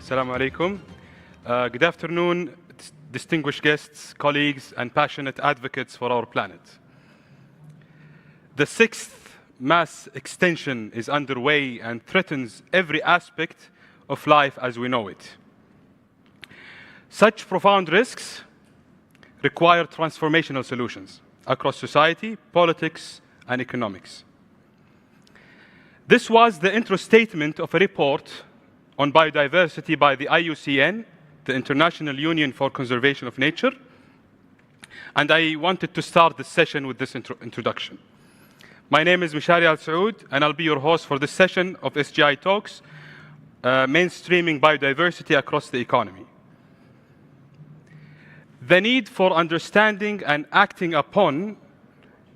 Assalamu alaikum. Good afternoon, distinguished guests, colleagues, and passionate advocates for our planet. The sixth mass extinction is underway and threatens every aspect of life as we know it. Such profound risks require transformational solutions across society, politics, and economics. This was the intro statement of a report on biodiversity by the IUCN, the International Union for Conservation of Nature, And I wanted to start this session with this introduction. My name is Mishari Al-Saoud, and I'll be your host for this session of SGI Talks, mainstreaming biodiversity across the economy. The need for understanding and acting upon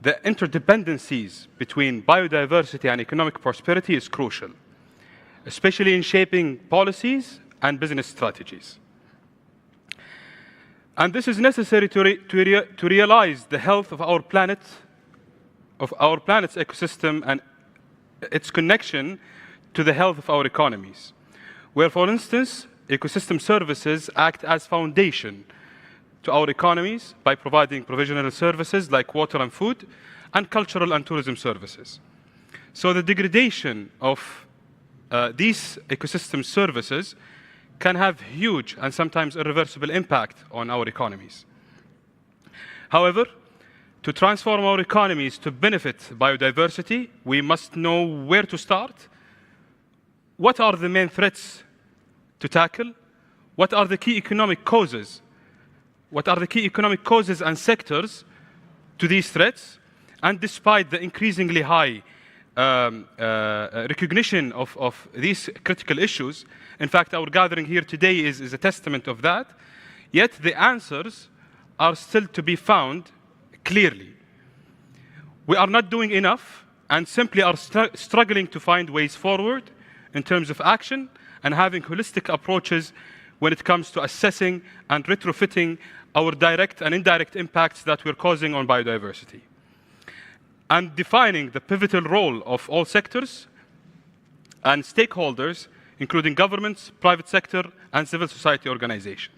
the interdependencies between biodiversity and economic prosperity is crucial, especially in shaping policies and business strategies. And this is necessary to realize the health of our planet's ecosystem and its connection to the health of our economies, where, for instance, ecosystem services act as foundation to our economies by providing provisional services like water and food, and cultural and tourism services. So the degradation of these ecosystem services can have huge and sometimes irreversible impact on our economies. However, to transform our economies to benefit biodiversity, we must know where to start, what are the main threats to tackle, what are the key economic causes and sectors to these threats, and despite the increasingly high recognition of these critical issues, in fact, our gathering here today is a testament of that, yet the answers are still to be found clearly. We are not doing enough and simply are struggling to find ways forward in terms of action and having holistic approaches when it comes to assessing and retrofitting our direct and indirect impacts that we're causing on biodiversity, and defining the pivotal role of all sectors and stakeholders, including governments, private sector, and civil society organizations.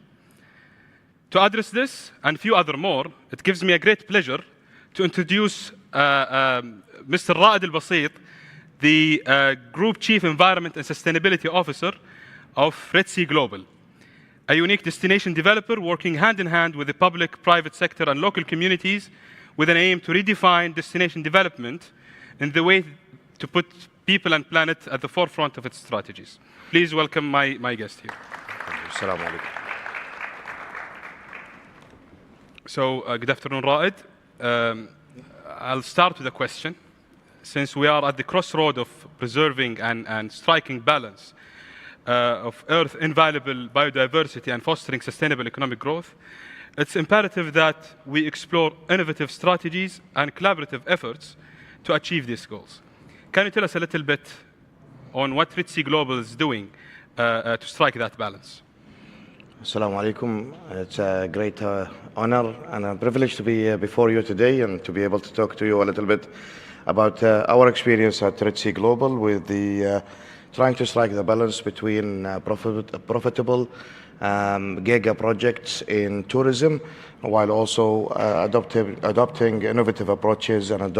To address this and a few other more, it gives me a great pleasure to introduce Mr. Ra'ad Al-Basit, the Group Chief Environment and Sustainability Officer of SGI Global, a unique destination developer working hand in hand with the public, private sector, and local communities with an aim to redefine destination development in the way to put people and planet at the forefront of its strategies. Please welcome my guest here. Assalamu alaikum. So, good afternoon, Ra'ad. I'll start with a question. Since we are at the crossroad of preserving and striking balance of Earth's invaluable biodiversity and fostering sustainable economic growth, it's imperative that we explore innovative strategies and collaborative efforts to achieve these goals. Can you tell us a little bit on what SGI Global is doing to strike that balance? Assalamu alaikum. It's a great honor and a privilege to be before you today and to be able to talk to you a little bit about our experience at SGI Global with the trying to strike the balance between profitable giga projects in tourism, while also adopting innovative approaches and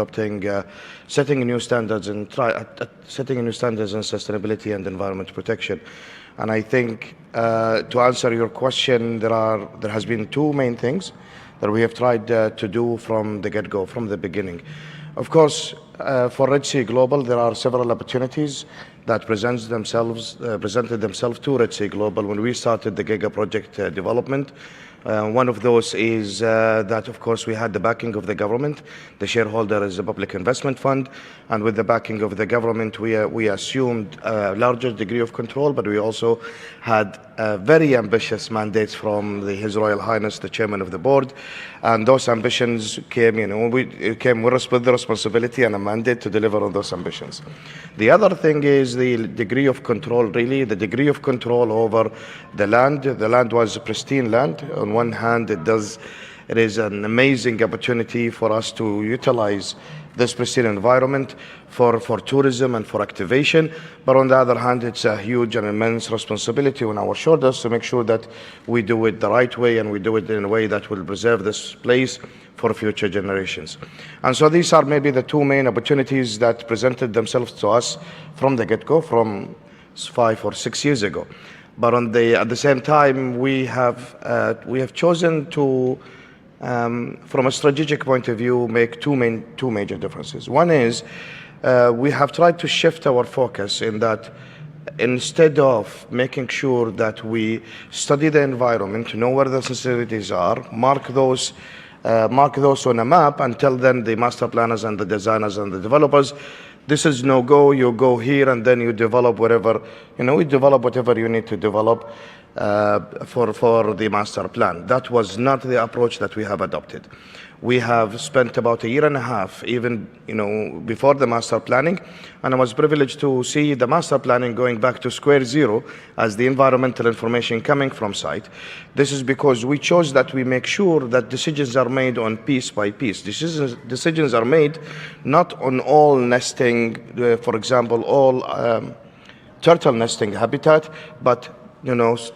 setting new standards in sustainability and environment protection. And I think to answer your question, there has been two main things that we have tried to do from the get-go, from the beginning. Of course, for SGI Global, there are several opportunities that presented themselves to SGI Global when we started the Giga project development. One of those is that, of course, we had the backing of the government. The shareholder is a public investment fund, and with the backing of the government, we assumed a larger degree of control, but we also had very ambitious mandates from His Royal Highness, the Chairman of the Board, and those ambitions came, came with the responsibility and a mandate to deliver on those ambitions. The other thing is the degree of control, really, the degree of control over the land. The land was pristine land. On one hand, it is an amazing opportunity for us to utilize this pristine environment for tourism and for activation. But on the other hand, it's a huge and immense responsibility on our shoulders to make sure that we do it the right way and we do it in a way that will preserve this place for future generations. And so these are maybe the two main opportunities that presented themselves to us from the get-go, from 5 or 6 years ago. But at the same time, we have chosen to, from a strategic point of view, make two major differences. One is we have tried to shift our focus in that instead of making sure that we study the environment, know where the sensitivities are, mark those mark those on a map and tell then the master planners and the designers and the developers, this is no go, you go here and then you develop whatever, you develop whatever you need to develop for the master plan. That was not the approach that we have adopted. We have spent about a year and a half, even before the master planning, and I was privileged to see the master planning going back to square zero as the environmental information coming from site. This is because we chose that we make sure that decisions are made on piece by piece. Decisions are made not on all nesting, for example, all turtle nesting habitat, but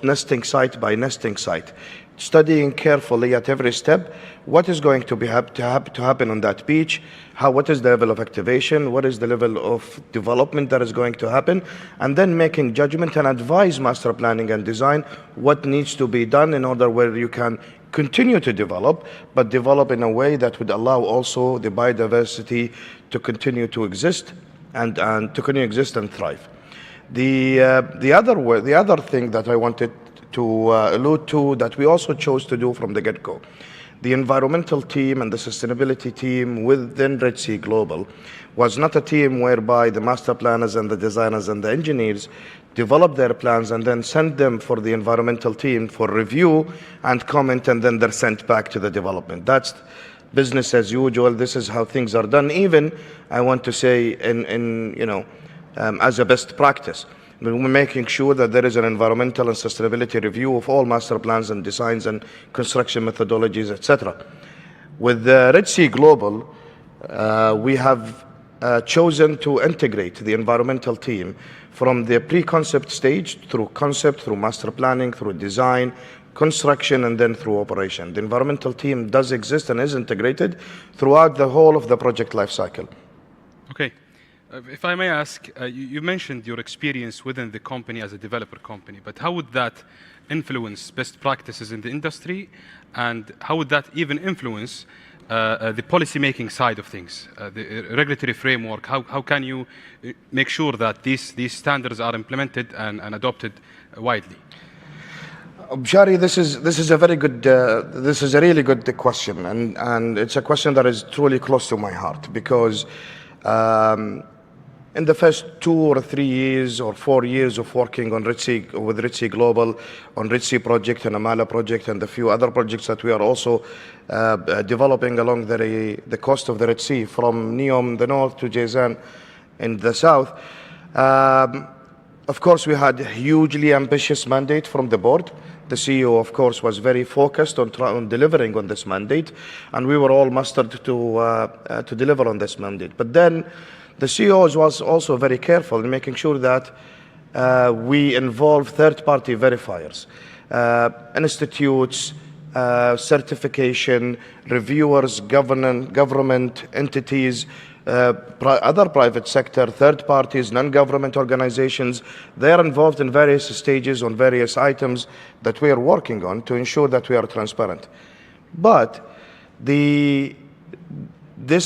nesting site by nesting site, studying carefully at every step what is going to happen on that beach, what is the level of activation, what is the level of development that is going to happen, and then making judgment and advise master planning and design what needs to be done in order where you can continue to develop, but develop in a way that would allow also the biodiversity to continue to exist and thrive. The other thing that I wanted to allude to that we also chose to do from the get-go, the environmental team and the sustainability team within Red Sea Global was not a team whereby the master planners and the designers and the engineers develop their plans and then send them for the environmental team for review and comment, and then they're sent back to the development. That's business as usual. This is how things are done, even I want to say as a best practice. We're making sure that there is an environmental and sustainability review of all master plans and designs and construction methodologies, etc. With the Red Sea Global, we have chosen to integrate the environmental team from the pre-concept stage through concept, through master planning, through design, construction, and then through operation. The environmental team does exist and is integrated throughout the whole of the project life cycle. Okay. If I may ask, you mentioned your experience within the company as a developer company, but how would that influence best practices in the industry, and how would that even influence the policy-making side of things, the regulatory framework? How can you make sure that these standards are implemented and adopted widely? Shari, this is a very good, this is a really good question, and it's a question that is truly close to my heart, because in the first 2 or 3 years or 4 years of working on with Red Sea Global, on Red Sea project and Amala project and a few other projects that we are also developing along the coast of the Red Sea, from Neom in the north to Jazan in the south. Of course, we had a hugely ambitious mandate from the board. The CEO, of course, was very focused on delivering on this mandate, and we were all mustered to deliver on this mandate. But then the CEO was also very careful in making sure that we involve third-party verifiers, institutes, certification, reviewers, government entities, other private sector, third parties, non-government organizations. They are involved in various stages on various items that we are working on to ensure that we are transparent. But this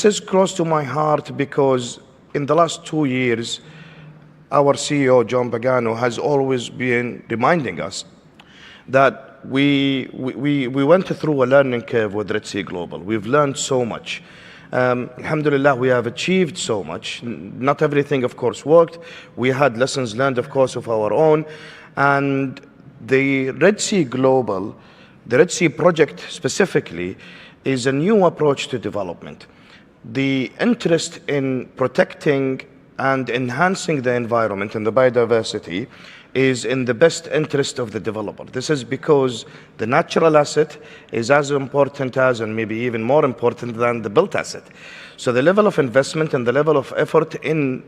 is close to my heart because in the last 2 years, our CEO, John Pagano, has always been reminding us that we went through a learning curve with Red Sea Global. We've learned so much. Alhamdulillah, we have achieved so much. Not everything, of course, worked. We had lessons learned, of course, of our own. And the Red Sea Global, the Red Sea project specifically, is a new approach to development. The interest in protecting and enhancing the environment and the biodiversity is in the best interest of the developer. This is because the natural asset is as important as, and maybe even more important than, the built asset. So the level of investment and the level of effort in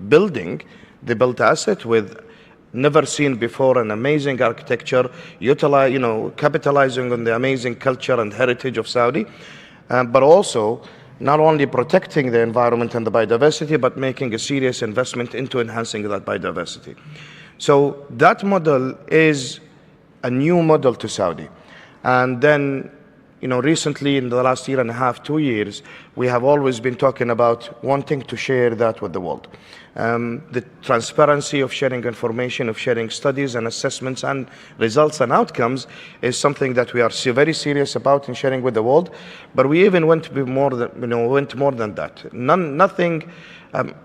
building the built asset with never seen before an amazing architecture, capitalizing on the amazing culture and heritage of Saudi, but also not only protecting the environment and the biodiversity, but making a serious investment into enhancing that biodiversity. So that model is a new model to Saudi. And then, recently in the last year and a half, 2 years, we have always been talking about wanting to share that with the world. The transparency of sharing information, of sharing studies and assessments and results and outcomes is something that we are very serious about in sharing with the world. But we even went more than that. Nothing.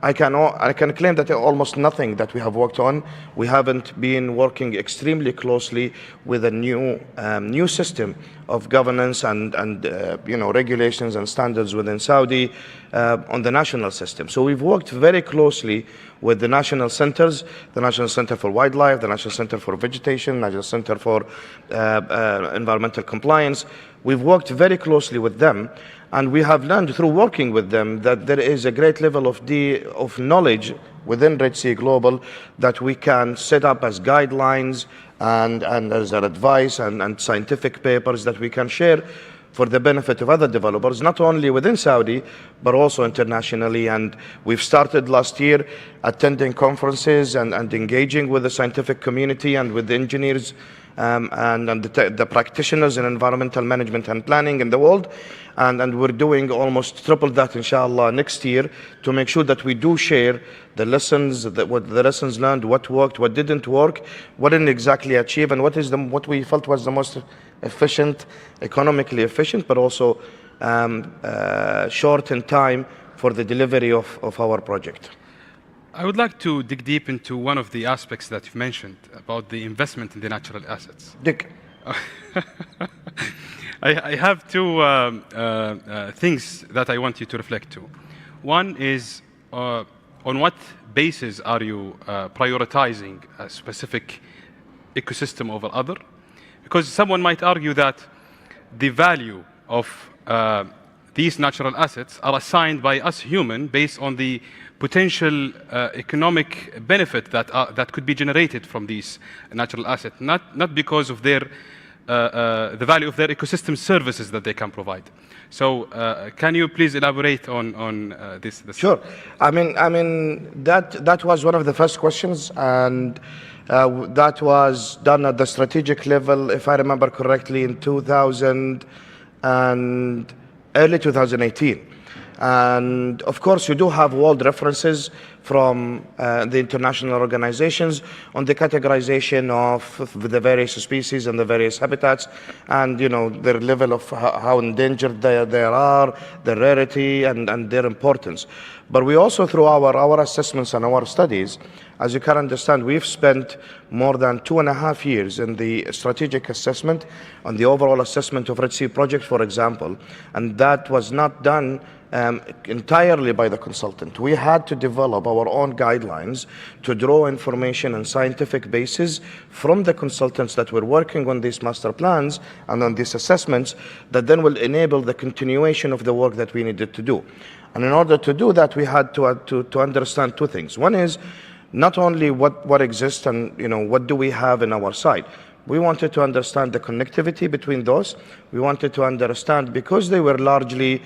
I can claim that almost nothing that we have worked on, we haven't been working extremely closely with a new system of governance and regulations and standards within Saudi on the national system. So we've worked very closely with the national centers, the National Center for Wildlife, the National Center for Vegetation, National Center for Environmental Compliance. We've worked very closely with them, and we have learned through working with them that there is a great level of knowledge within Red Sea Global that we can set up as guidelines and as an advice and scientific papers that we can share for the benefit of other developers, not only within Saudi, but also internationally. And we've started last year attending conferences and engaging with the scientific community and with the engineers and the practitioners in environmental management and planning in the world. And we're doing almost triple that, inshallah, next year to make sure that we do share the lessons, what the lessons learned, what worked, what didn't work, what didn't exactly achieve, and what we felt was the most efficient, economically efficient, but also short in time for the delivery of our project. I would like to dig deep into one of the aspects that you've mentioned about the investment in the natural assets. Dick. I have two things that I want you to reflect to. One is, on what basis are you prioritizing a specific ecosystem over other? Because someone might argue that the value of these natural assets are assigned by us human based on the potential economic benefit that could be generated from these natural assets, not because of their the value of their ecosystem services that they can provide. So can you please elaborate on this? Sure. I mean that was one of the first questions, and that was done at the strategic level, if I remember correctly, in 2000 and early 2018. And of course, you do have world references from the international organizations on the categorization of the various species and the various habitats, and their level of how endangered they are, their rarity, and their importance. But we also, through our assessments and our studies, as you can understand, we've spent more than 2.5 years in the strategic assessment, on the overall assessment of Red Sea project, for example, and that was not done entirely by the consultant. We had to develop our own guidelines to draw information and scientific basis from the consultants that were working on these master plans and on these assessments that then will enable the continuation of the work that we needed to do. And in order to do that, we had to understand two things. One is not only what exists and what do we have in our side. We wanted to understand the connectivity between those. We wanted to understand, because they were largely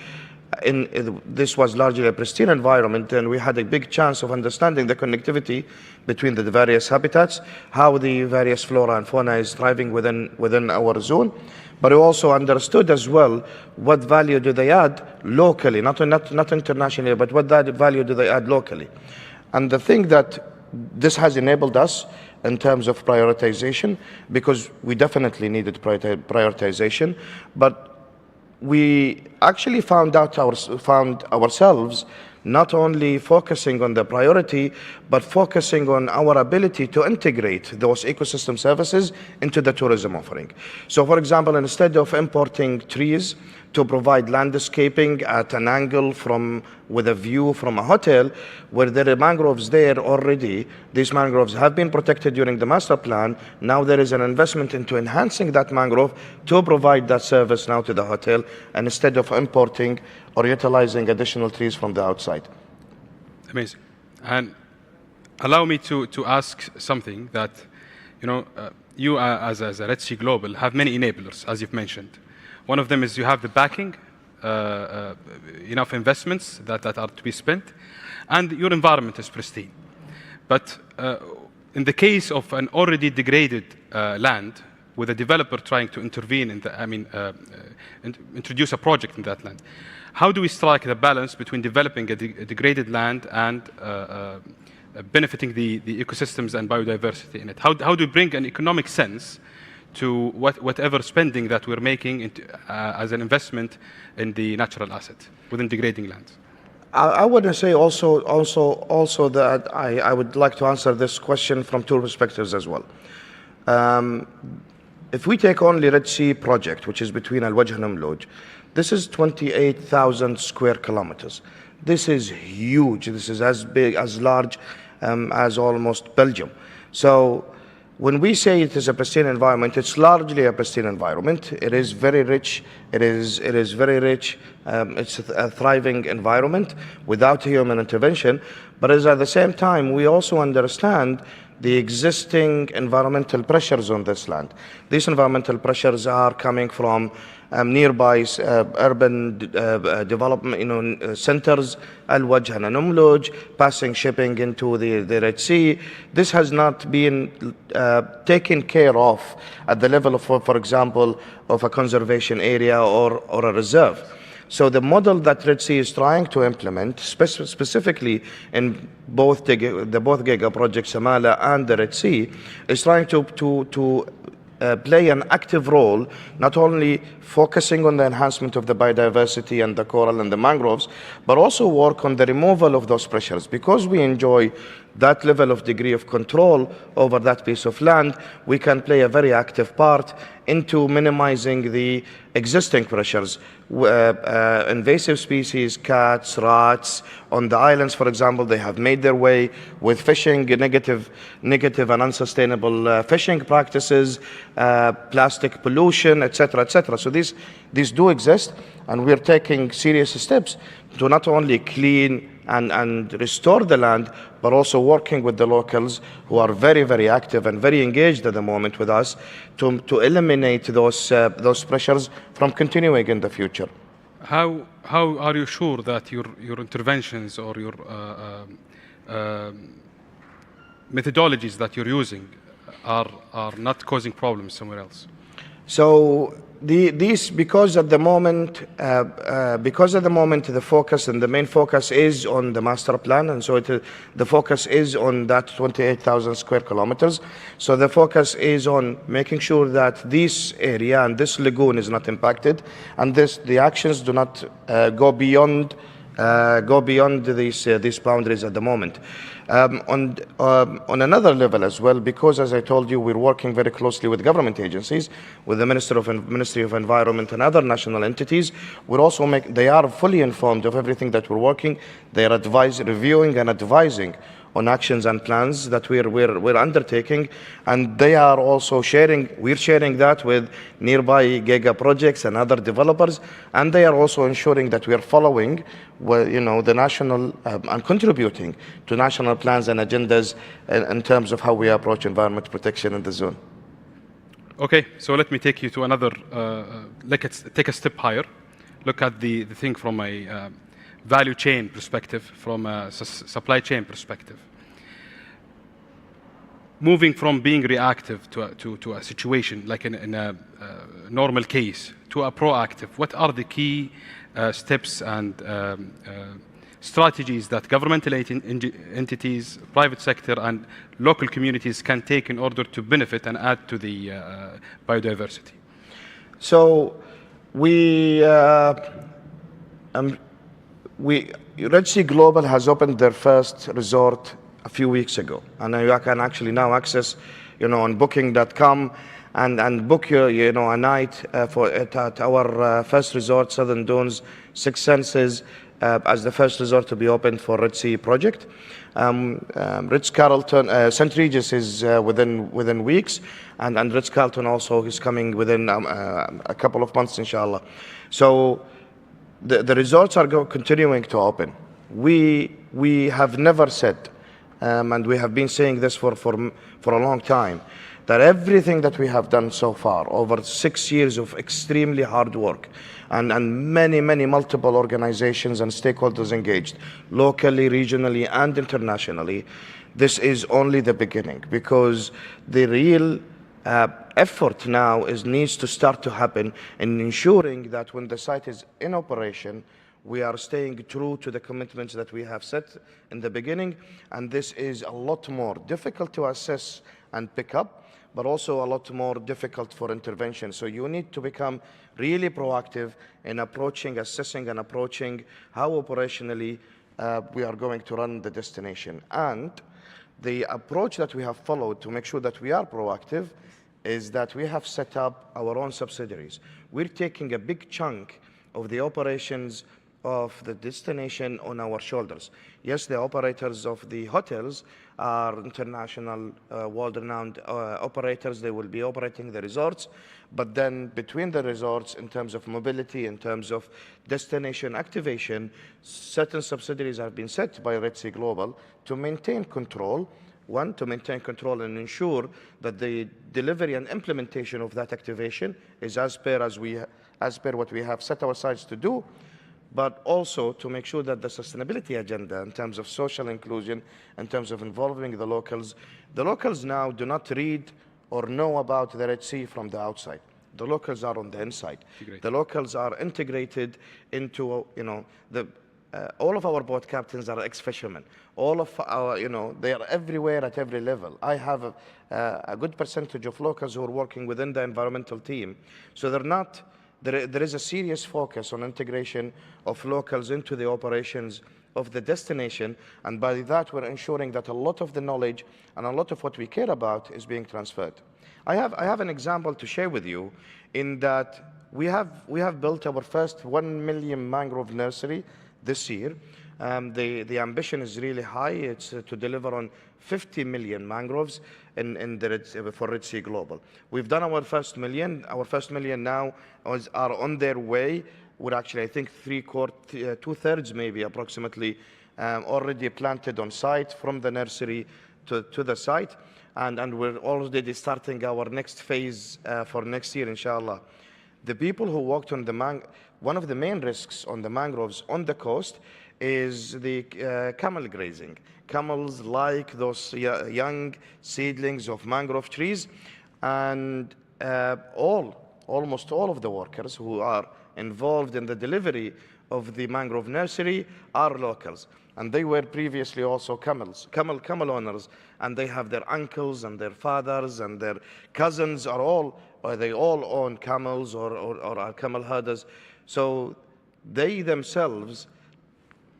this was largely a pristine environment, and we had a big chance of understanding the connectivity between the various habitats, how the various flora and fauna is thriving within our zone. But we also understood as well what value do they add locally, not internationally, but what value do they add locally. And the thing that this has enabled us in terms of prioritization, because we definitely needed prioritization, but we actually found ourselves not only focusing on the priority, but focusing on our ability to integrate those ecosystem services into the tourism offering. So for example, instead of importing trees to provide landscaping at an angle with a view from a hotel, where there are mangroves there already, these mangroves have been protected during the master plan. Now there is an investment into enhancing that mangrove to provide that service now to the hotel, and instead of importing or utilizing additional trees from the outside. Amazing. And allow me to ask something that, you as a Red Sea Global have many enablers, as you've mentioned. One of them is you have the backing, enough investments that are to be spent, and your environment is pristine. But in the case of an already degraded land, with a developer trying to intervene introduce a project in that land, how do we strike the balance between developing a degraded land and benefiting the ecosystems and biodiversity in it? How do we bring an economic sense to whatever spending that we're making into, as an investment in the natural asset within degrading lands? I want to say also that I would like to answer this question from two perspectives as well. If we take only Red Sea project, which is between Al-Wajh and Umluj, this is 28,000 square kilometers. This is huge. This is as big, as large as almost Belgium. So when we say it is a pristine environment, it's largely a pristine environment. It is very rich. It is very rich. It's a thriving environment without human intervention. But at the same time, we also understand the existing environmental pressures on this land. These environmental pressures are coming from nearby urban development centers, Al-Wajh and Umluj, passing shipping into the Red Sea. This has not been taken care of at the level of, for example, of a conservation area or a reserve. So the model that Red Sea is trying to implement, specifically in both the giga projects, Samala and the Red Sea, is trying to play an active role, not only focusing on the enhancement of the biodiversity and the coral and the mangroves, but also work on the removal of those pressures. Because we enjoy that level of degree of control over that piece of land, we can play a very active part into minimizing the existing pressures. Invasive species, cats, rats, on the islands, for example, they have made their way with fishing, negative and unsustainable fishing practices, plastic pollution, etc., etc. So these do exist, and we're taking serious steps to not only clean and restore the land, but also working with the locals who are very, very active and very engaged at the moment with us to eliminate those pressures from continuing in the future. How are you sure that your interventions or your methodologies that you're using are not causing problems somewhere else? So because at the moment the focus and the main focus is on the master plan, and so the focus is on that 28,000 square kilometers. So the focus is on making sure that this area and this lagoon is not impacted, and the actions do not go beyond these boundaries at the moment. On another level as well, because as I told you, we're working very closely with government agencies, with the Ministry of Environment and other national entities. They are fully informed of everything that we're working. They are reviewing and advising on actions and plans that we're undertaking, and they are also we're sharing that with nearby giga projects and other developers, and they are also ensuring that we are following the national and contributing to national plans and agendas in terms of how we approach environment protection in the zone. Okay, so let me take you to another, let's take a step higher, look at the thing from a value chain perspective, from a supply chain perspective. Moving from being reactive to a situation like in a normal case to a proactive, what are the key steps and strategies that governmental entities, private sector, and local communities can take in order to benefit and add to the biodiversity? So Red Sea Global has opened their first resort a few weeks ago, and you can actually now access, on booking.com and book a night at our first resort, Southern Dunes, Six Senses, as the first resort to be opened for Red Sea project. Ritz-Carlton, St. Regis is within weeks, and Ritz-Carlton also is coming within a couple of months, inshallah. So the resorts are continuing to open. We have never said, and we have been saying this for a long time, that everything that we have done so far, over 6 years of extremely hard work, and many multiple organizations and stakeholders engaged, locally, regionally, and internationally, this is only the beginning, because the real effort now needs to start to happen in ensuring that when the site is in operation, We are staying true to the commitments that we have set in the beginning, and this is a lot more difficult to assess and pick up, but also a lot more difficult for intervention. So you need to become really proactive in approaching, assessing, and approaching how operationally we are going to run the destination. And the approach that we have followed to make sure that we are proactive is that we have set up our own subsidiaries. We're taking a big chunk of the operations of the destination on our shoulders. Yes, the operators of the hotels are international, world-renowned operators. They will be operating the resorts, but then between the resorts, in terms of mobility, in terms of destination activation, certain subsidiaries have been set by Red Sea Global to maintain control. One, to maintain control and ensure that the delivery and implementation of that activation is as per what we have set our sights to do, but also to make sure that the sustainability agenda in terms of social inclusion, in terms of involving the locals now do not read or know about the Red Sea from the outside. The locals are on the inside. Great. The locals are integrated into, all of our boat captains are ex-fishermen. All of our, they are everywhere at every level. I have a good percentage of locals who are working within the environmental team. So there is a serious focus on integration of locals into the operations of the destination, and by that we're ensuring that a lot of the knowledge and a lot of what we care about is being transferred. I have an example to share with you in that we have built our first 1 million mangrove nursery this year. The ambition is really high. It's to deliver on 50 million mangroves for Red Sea Global. We've done our first million. Our first million now are on their way. We're actually, I think, two-thirds maybe approximately already planted on site from the nursery to the site. And we're already starting our next phase for next year, inshallah. The people who worked on one of the main risks on the mangroves on the coast is the camel grazing. Camels like those young seedlings of mangrove trees, and almost all of the workers who are involved in the delivery of the mangrove nursery are locals. And they were previously also camel owners, and they have their uncles and their fathers and their cousins they all own camels or are camel herders. So they themselves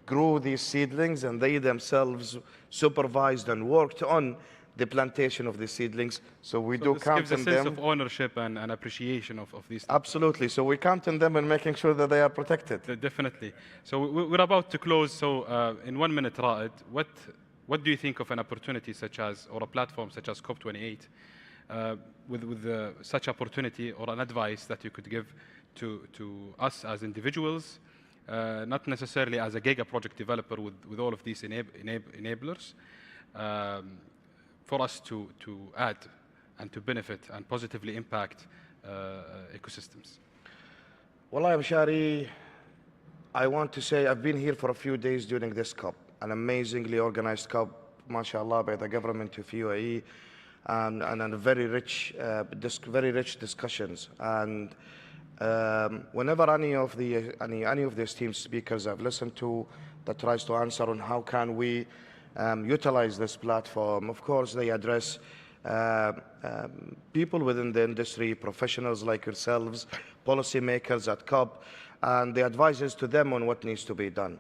grew these seedlings, and they themselves supervised and worked on the plantation of the seedlings. So we do count them. This gives a sense of ownership and appreciation of these things. Absolutely. So we count on them and making sure that they are protected. Definitely. So we're about to close. So in 1 minute, Raed, what do you think of an opportunity or a platform such as COP28 with such opportunity, or an advice that you could give to us as individuals, not necessarily as a giga project developer with all of these enablers, for us to add and to benefit and positively impact ecosystems? Well, I'm Shari. I want to say I've been here for a few days during this COP, an amazingly organized COP, mashallah, by the government of UAE, and very rich discussions. And whenever any of the esteemed speakers I've listened to that tries to answer on how can we utilize this platform, of course they address people within the industry, professionals like yourselves, policymakers at COP, and the advices to them on what needs to be done.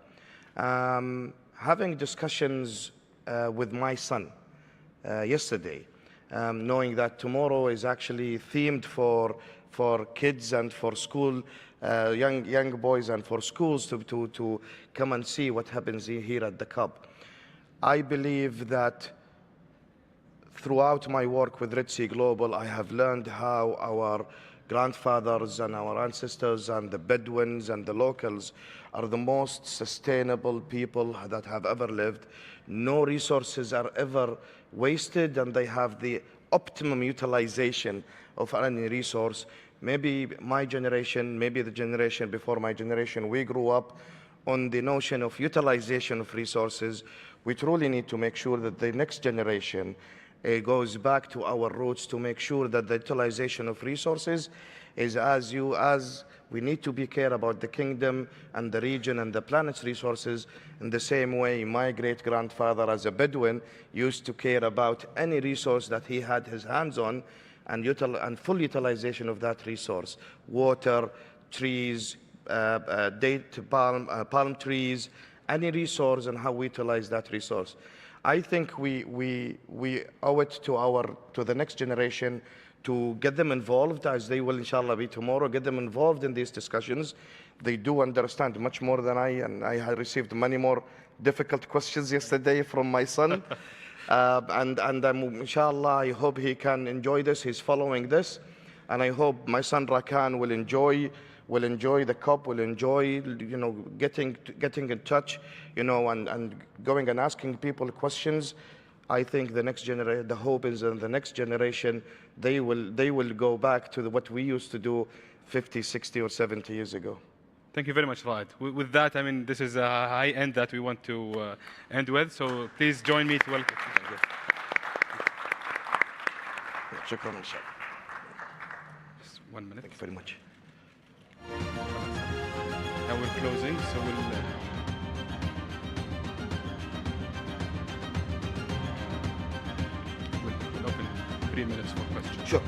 Having discussions with my son yesterday, knowing that tomorrow is actually themed for kids and for school, young boys, and for schools to come and see what happens here at the COP. I believe that throughout my work with Red Sea Global, I have learned how our grandfathers and our ancestors and the Bedouins and the locals are the most sustainable people that have ever lived. No resources are ever wasted, and they have the optimum utilization of any resource. Maybe my generation, maybe the generation before my generation, we grew up on the notion of utilization of resources. We truly need to make sure that the next generation goes back to our roots to make sure that the utilization of resources is as we need to be care about the kingdom and the region and the planet's resources in the same way my great-grandfather as a Bedouin used to care about any resource that he had his hands on and full utilization of that resource. Water, trees, palm trees, any resource and how we utilize that resource. I think we owe it to the next generation to get them involved, as they will inshallah be tomorrow, get them involved in these discussions. They do understand much more than I, and I have received many more difficult questions yesterday from my son. And inshallah, I hope he can enjoy this. He's following this. And I hope my son Rakan will enjoy the COP, will enjoy, getting in touch, and going and asking people questions. I think the hope is in the next generation, they will go back to what we used to do 50, 60, or 70 years ago. Thank you very much, Raed. With that, I mean, this is a high end that we want to end with, so please join me to welcome. Shukran, Just 1 minute. thank you very much. Now we're closing, so we'll open 3 minutes for questions. Sure.